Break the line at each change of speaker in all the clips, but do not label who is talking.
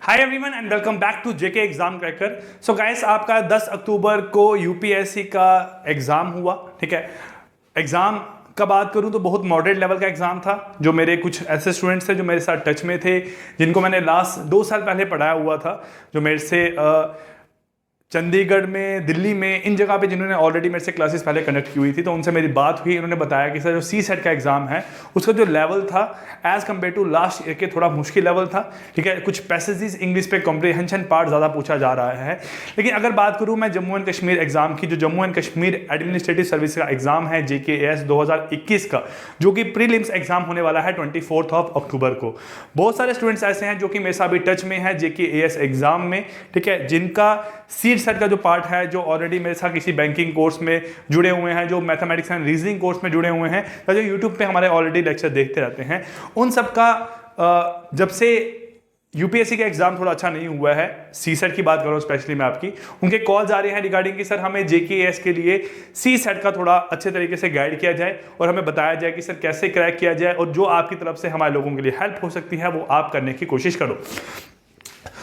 Hi everyone and welcome back to JK exam cracker. So guys, आपका 10 अक्टूबर को UPSC का exam हुआ। ठीक है, एग्जाम का बात करूं तो बहुत मॉडरेट लेवल का एग्जाम था। जो मेरे कुछ ऐसे स्टूडेंट्स थे जो मेरे साथ टच में थे, जिनको मैंने लास्ट 2 साल पहले पढ़ाया हुआ था, जो मेरे से चंडीगढ़ में, दिल्ली में, इन जगह पे जिन्होंने ऑलरेडी मेरे से क्लासेस पहले कंडक्ट की हुई थी, तो उनसे मेरी बात हुई। उन्होंने बताया कि सर जो सी सेट का एग्जाम है उसका जो लेवल था as compare to last year के थोड़ा मुश्किल लेवल था। ठीक है, कुछ पैसेजेस इंग्लिश पे कॉम्प्रिहेंशन पार्ट ज़्यादा पूछा जा रहा है। लेकिन अगर बात करूँ मैं जम्मू एंड कश्मीर एग्जाम की, जो Jammu and Kashmir administrative service का एग्जाम है JKAS 2021 का, जो कि प्रीलिम्स एग्जाम होने वाला है 24 अक्टूबर को। बहुत सारे स्टूडेंट्स ऐसे हैं जो कि मेरे साथ भी टच में है JKAS एग्जाम में। ठीक है, जिनका सीट सेट का जो पार्ट है, जो ऑलरेडी मेरे साथ किसी बैंकिंग कोर्स में जुड़े हुए हैं, जो मैथमेटिक्स एंड रीजनिंग कोर्स में जुड़े हुए हैं, या जो यूट्यूब पे हमारे ऑलरेडी लेक्चर देखते रहते हैं, उन सब का जब से यूपीएससी का एग्जाम थोड़ा अच्छा नहीं हुआ है, सी सेट की बात करूँ स्पेशली मैं आपकी, उनके कॉल्स आ रहे हैं रिगार्डिंग कि सर हमें JKAS के लिए सी सेट का थोड़ा अच्छे तरीके से गाइड किया जाए और हमें बताया जाए कि सर कैसे क्रैक किया जाए, और जो आपकी तरफ से हमारे लोगों के लिए हेल्प हो सकती है वो आप करने की कोशिश करो।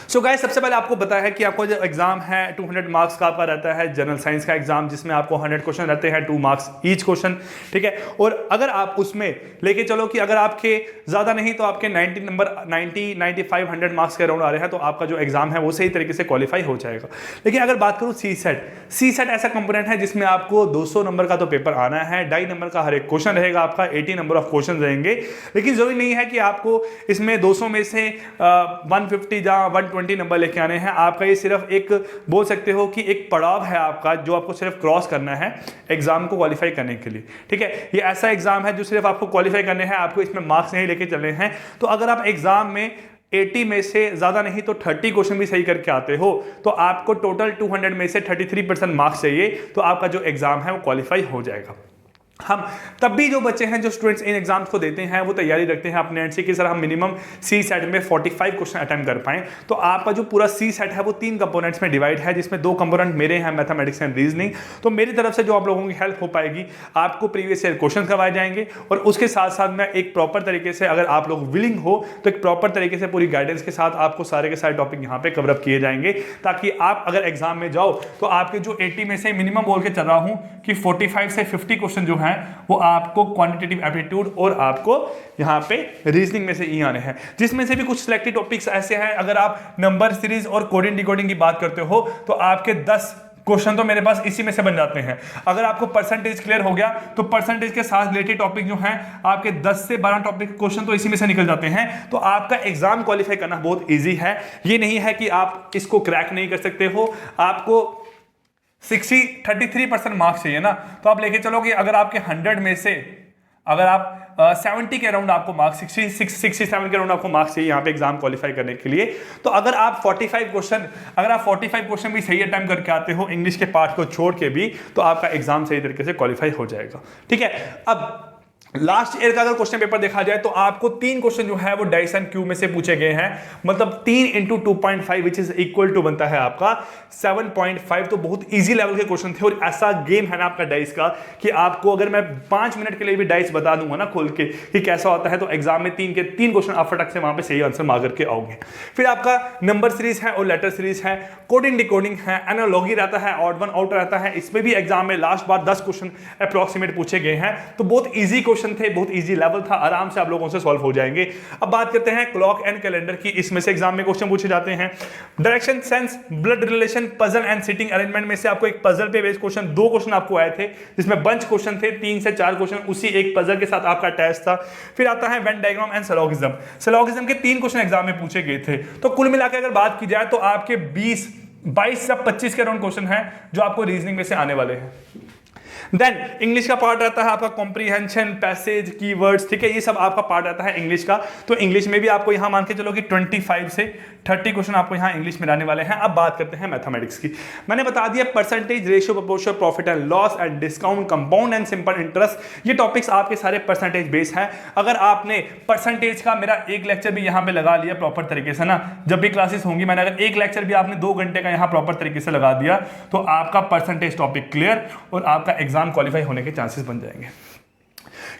सो गाइस, सबसे पहले आपको बताया है कि आपको जो एग्जाम है 200 मार्क्स का आपका रहता है जनरल साइंस का एग्जाम, जिसमें आपको 100 क्वेश्चन रहते हैं, 2 मार्क्स ईच क्वेश्चन। ठीक है, और अगर आप उसमें लेके चलो कि अगर आपके ज़्यादा नहीं तो आपके 95 100 मार्क्स के अराउंड आ रहे हैं, तो आपका जो एग्जाम है वो सही तरीके से क्वालिफाई हो जाएगा। लेकिन अगर बात करूँ सी सेट ऐसा कंपोनेंट है जिसमें आपको 200 नंबर का तो पेपर आना है, 2.5 नंबर का हर एक क्वेश्चन रहेगा, आपका 80 नंबर ऑफ क्वेश्चन रहेंगे। लेकिन जरूरी नहीं है कि आपको इसमें 200 में से 150 या 120 नंबर लेके आने हैं। आपका ये सिर्फ एक बोल सकते हो कि एक पड़ाव है आपका, जो आपको सिर्फ क्रॉस करना है एग्जाम को क्वालिफाई करने के लिए। ठीक है, ये ऐसा एग्जाम है जो सिर्फ आपको क्वालिफाई करने हैं, आपको इसमें मार्क्स नहीं लेके चलने हैं। तो अगर आप एग्जाम में 80 में से ज्यादा नहीं तो 30 क्वेश्चन भी सही करके आते हो, तो आपको टोटल 200 में से 33% मार्क्स चाहिए, तो आपका जो एग्जाम है वो क्वालिफाई हो जाएगा। हम तब भी जो बच्चे हैं, जो स्टूडेंट्स इन एग्जाम्स को देते हैं, वो तैयारी रखते हैं अपने एंड से कि सर हम मिनिमम सी सेट में 45 क्वेश्चन अटेम्प्ट कर पाएं। तो आपका जो पूरा सी सेट है वो 3 कंपोनेंट्स में डिवाइड है, जिसमें 2 कंपोनेंट मेरे हैं, मैथमेटिक्स एंड रीजनिंग। तो मेरी तरफ से जो आप लोगों की हेल्प हो पाएगी, आपको प्रीवियस ईयर क्वेश्चन करवाए जाएंगे, और उसके साथ साथ में एक प्रॉपर तरीके से, अगर आप लोग विलिंग हो तो एक प्रॉपर तरीके से पूरी गाइडेंस के साथ आपको सारे के सारे टॉपिक यहाँ पे कवर अप किए जाएंगे, ताकि आप अगर एग्जाम में जाओ तो आपके जो 80 में से मिनिमम बोल के चल रहा हूँ कि 45 से 50 क्वेश्चन जो हैं वो आपको क्वांटिटेटिव एप्टीट्यूड और आपको यहां पे रीजनिंग में से ही आने हैं, जिसमें से भी कुछ सिलेक्टेड टॉपिक्स ऐसे हैं। अगर आप नंबर सीरीज और कोडिंग डिकोडिंग की बात करते हो तो आपके 10 क्वेश्चन तो मेरे पास इसी में से बन जाते हैं। अगर आपको परसेंटेज क्लियर हो गया तो परसेंटेज के साथ रिलेटेड टॉपिक जो हैं आपके 10 से 12 टॉपिक क्वेश्चन तो इसी में से निकल जाते हैं। तो आपका एग्जाम क्वालिफाई करना बहुत इजी है। ये नहीं है कि आप इसको क्रैक नहीं कर सकते हो। आपको 33% मार्क्स चाहिए ना, तो आप लेके चलो कि अगर आपके 100 में से अगर आप 70 के अराउंड आपको मार्क्स 67 के अराउंड आपको मार्क्स चाहिए यहाँ पे एग्जाम क्वालिफाई करने के लिए, तो अगर आप 45 क्वेश्चन भी सही अटेम्प्ट करके आते हो इंग्लिश के पार्ट को छोड़ के भी, तो आपका एग्जाम सही तरीके से क्वालिफाई हो जाएगा। ठीक है, अब लास्ट ईयर का अगर क्वेश्चन पेपर देखा जाए तो आपको 3 क्वेश्चन जो है वो डाइसन क्यू में से पूछे गए हैं, मतलब 3 × 2.5 विच इज इक्वल टू बनता है आपका 7.5। तो बहुत इजी लेवल के क्वेश्चन थे, और ऐसा गेम है ना आपका डाइस का कि आपको अगर मैं 5 मिनट के लिए भी डाइस बता दूंगा ना खोल के कि कैसा होता है, तो एग्जाम में 3 के 3 क्वेश्चन आप फटक से वहां पे सही आंसर मार करके आओगे। फिर आपका नंबर सीरीज है और लेटर सीरीज है, कोडिंग डिकोडिंग है, एनालॉजी रहता है, ऑड वन आउट रहता है। इसमें भी एग्जाम में लास्ट बार 10 क्वेश्चन अप्रॉक्सीमेट पूछे गए हैं, तो बहुत ईजी क्वेश्चन थे, बहुत इजी लेवल था, आराम से आप लोगों से सॉल्व हो जाएंगे। अब बात करते हैं क्लॉक एंड कैलेंडर की। इसमें से एग्जाम में क्वेश्चन पूछे जाते हैं direction sense, blood relation, puzzle and sitting arrangement में से आपको एक पजल पे बेस्ड क्वेश्चन 2 क्वेश्चन आपको आए थे, जिसमें बंच क्वेश्चन थे, 3 से 4 क्वेश्चन उसी एक पजल के साथ आपका टेस्ट था। फिर आता है वेन डायग्राम एंड सिलोगिज्म के 3 क्वेश्चन एग्जाम में पूछे गए थे। तो कुल मिलाकर अगर बात की जाए तो आपके 22 से 25 के अराउंड क्वेश्चन है जो आपको रीजनिंग में से आने वाले हैं। देन इंग्लिश का पार्ट रहता है आपका कॉम्प्रीहेंशन, पैसेज, कीवर्ड्स। ठीक है, ये सब आपका पार्ट रहता है इंग्लिश का। तो इंग्लिश में भी आपको यहां मान के चलो कि 25 से 30 क्वेश्चन आपको यहां इंग्लिश में रहने वाले हैं। अब बात करते हैं मैथमेटिक्स की। मैंने बता दिया percentage, ratio, proportion, profit and loss and discount, compound and simple interest, ये टॉपिक्स आपके सारे परसेंटेज बेस हैं। अगर आपने परसेंटेज का मेरा एक लेक्चर भी यहां पे लगा लिया प्रॉपर तरीके से ना, जब भी क्लासेस होंगी, मैंने अगर एक लेक्चर भी आपने 2 घंटे का यहां प्रॉपर तरीके से लगा दिया, तो आपका परसेंटेज टॉपिक क्लियर और आपका एग्जाम क्वालिफाई होने के चांसेस बन जाएंगे।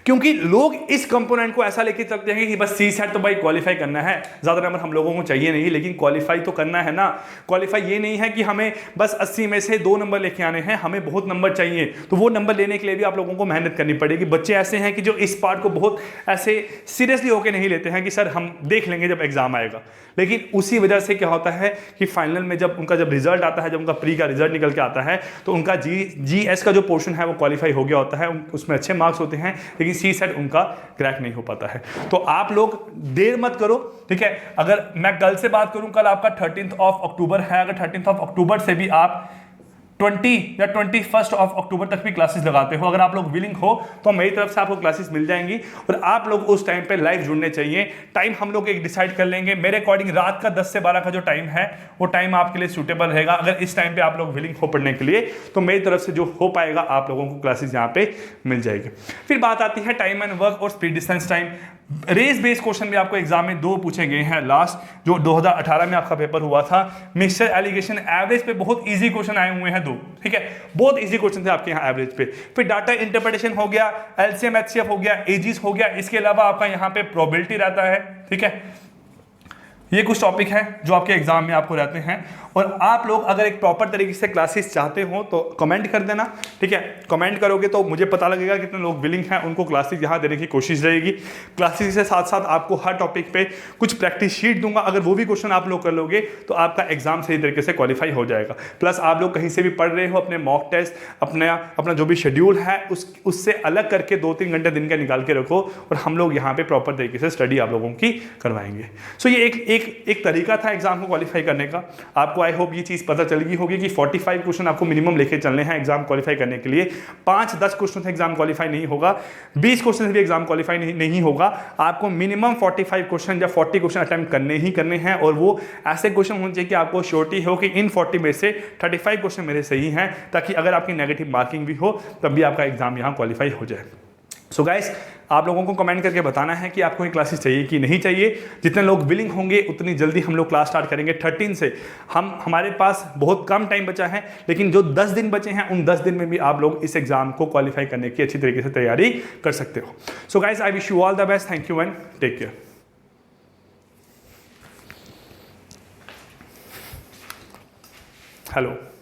क्योंकि लोग इस कंपोनेंट को ऐसा लेके चलते हैं कि बस सी सेट तो भाई क्वालिफाई करना है, ज़्यादा नंबर हम लोगों को चाहिए नहीं, लेकिन क्वालिफाई तो करना है ना। क्वालिफाई ये नहीं है कि हमें बस 80 में से 2 नंबर लेके आने हैं, हमें बहुत नंबर चाहिए। तो वो नंबर लेने के लिए भी आप लोगों को मेहनत करनी पड़ेगी। बच्चे ऐसे हैं कि जो इस पार्ट को बहुत ऐसे सीरियसली होकर नहीं लेते हैं कि सर हम देख लेंगे जब एग्जाम आएगा, लेकिन उसी वजह से क्या होता है कि फाइनल में जब उनका रिजल्ट आता है, जब उनका प्री का रिजल्ट निकल के आता है, तो उनका जीएस का जो पोर्शन है वो क्वालिफाई हो गया होता है, उसमें अच्छे मार्क्स होते हैं, लेकिन सी सेट उनका क्रैक नहीं हो पाता है। तो आप लोग देर मत करो, ठीक है। अगर मैं कल से बात करूं, कल आपका 13 अक्टूबर है, अगर 13 अक्टूबर से भी आप 20 या 21 अक्टूबर तक भी क्लासेस लगाते हो, अगर आप लोग विलिंग हो तो मेरी तरफ से आपको क्लासेस मिल जाएंगी, और आप लोग उस टाइम पे लाइव जुड़ने चाहिए। टाइम हम लोग एक डिसाइड कर लेंगे, मेरे अकॉर्डिंग रात का 10 से 12 का जो टाइम है वो टाइम आपके लिए सूटेबल रहेगा। अगर इस टाइम पे आप लोग विलिंग हो पढ़ने के लिए, तो मेरी तरफ से जो हो पाएगा आप लोगों को क्लासेस यहाँ पे मिल जाएगी। फिर बात आती है टाइम एंड वर्क और speed distance time. Race based question भी आपको एग्जाम में 2 पूछे गए हैं। लास्ट जो 2018 में आपका पेपर हुआ था, मिक्सचर एलिगेशन, एवरेज पे बहुत इजी क्वेश्चन आए हुए हैं 2, ठीक है, बहुत इजी क्वेश्चन थे आपके यहाँ एवरेज पे। फिर डाटा इंटरप्रिटेशन हो गया, एलसीएम एचसीएफ हो गया, एजीज हो गया, इसके अलावा आपका यहाँ पे प्रोबेबिलिटी रहता है, ठीक है। ये कुछ टॉपिक है जो आपके एग्जाम में आपको रहते हैं, और आप लोग अगर एक प्रॉपर तरीके से क्लासेस चाहते हो तो कमेंट कर देना, ठीक है। कमेंट करोगे तो मुझे पता लगेगा कितने लोग विलिंग हैं, उनको क्लासेस यहाँ देने की कोशिश रहेगी। क्लासेस के साथ साथ आपको हर टॉपिक पे कुछ प्रैक्टिस शीट दूंगा, अगर वो भी क्वेश्चन आप लोग कर लोगे तो आपका एग्जाम सही तरीके से क्वालिफाई हो जाएगा। प्लस आप लोग कहीं से भी पढ़ रहे हो, अपने मॉक टेस्ट, अपना जो भी शेड्यूल है उससे अलग करके 2-3 घंटे दिन का निकाल के रखो, और हम लोग यहाँ पे प्रॉपर तरीके से स्टडी आप लोगों की करवाएंगे। सो ये एक तरीका था एग्जाम को क्वालिफाई करने का। आपको आई होप ये चीज़ पता चल गई होगी कि 45 क्वेश्चन आपको मिनिमम लेके चलने हैं एग्जाम क्वालिफाई करने के लिए। 5-10 क्वेश्चन से एग्जाम क्वालिफाई नहीं होगा, 20 क्वेश्चन से भी एग्जाम क्वालिफाई नहीं होगा। आपको मिनिमम 45 क्वेश्चन या 40 क्वेश्चन अटेम्प्ट करने हैं, और वो ऐसे क्वेश्चन होने चाहिए कि आपको श्योरिटी हो कि इन 40 में से 35 क्वेश्चन मेरे सही हैं, ताकि अगर आपकी नेगेटिव मार्किंग भी हो तब भी आपका एग्जाम यहाँ क्वालिफाई हो जाए। सो गाइस, आप लोगों को कमेंट करके बताना है कि आपको ये क्लासेस चाहिए कि नहीं चाहिए। जितने लोग विलिंग होंगे उतनी जल्दी हम लोग क्लास स्टार्ट करेंगे 13 से। हमारे पास बहुत कम टाइम बचा है, लेकिन जो 10 दिन बचे हैं उन 10 दिन में भी आप लोग इस एग्जाम को क्वालिफाई करने की अच्छी तरीके से तैयारी कर सकते हो। So guys, I wish you all the best. Thank you and take care. Hello.